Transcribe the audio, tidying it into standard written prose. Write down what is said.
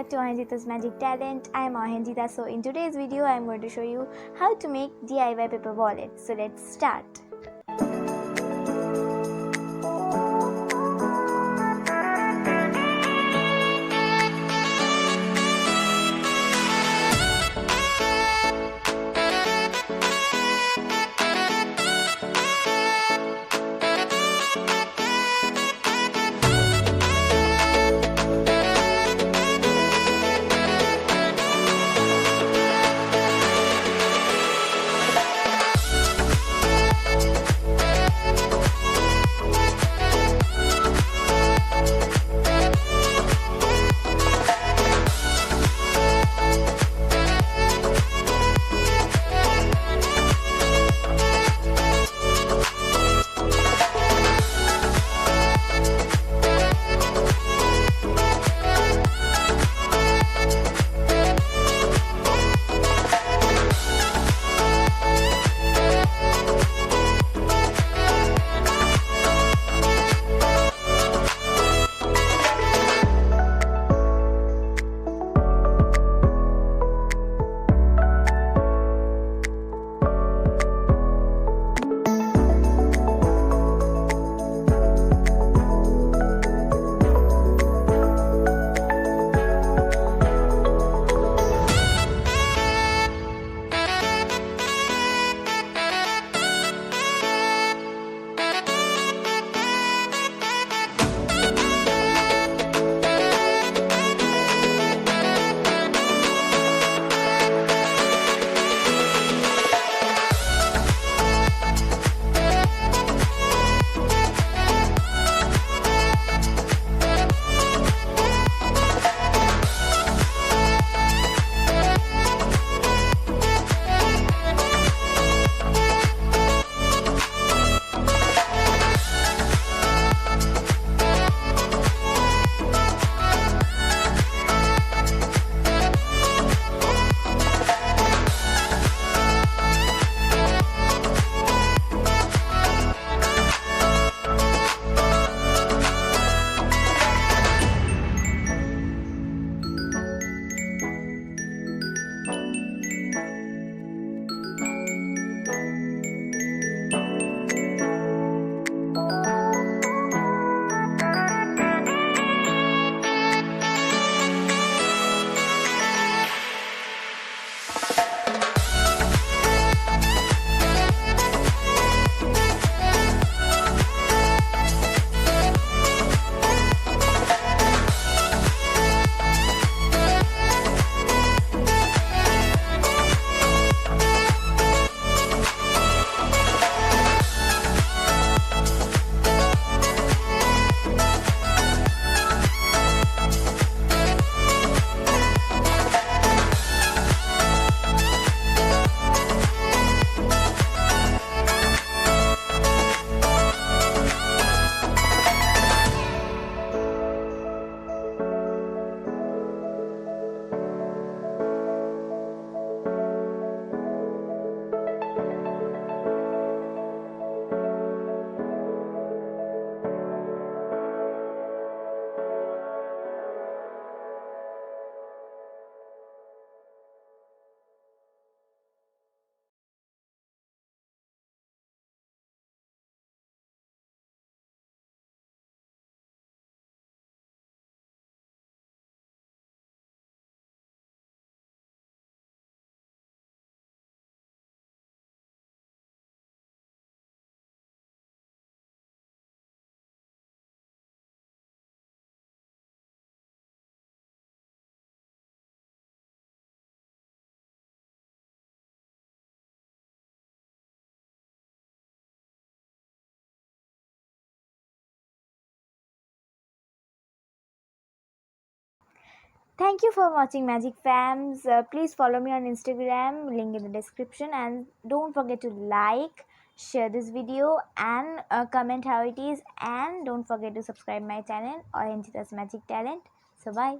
back to Ahenjita's Magic Talent. I am Ahenjita. So in today's video I am going to show you how to make DIY paper wallet. So let's start. Thank you for watching Magic Fams. Please follow me on Instagram, link in the description, and don't forget to like, share this video, and comment how it is, and don't forget to subscribe my channel or Ahenjita's Magic Talent. So bye.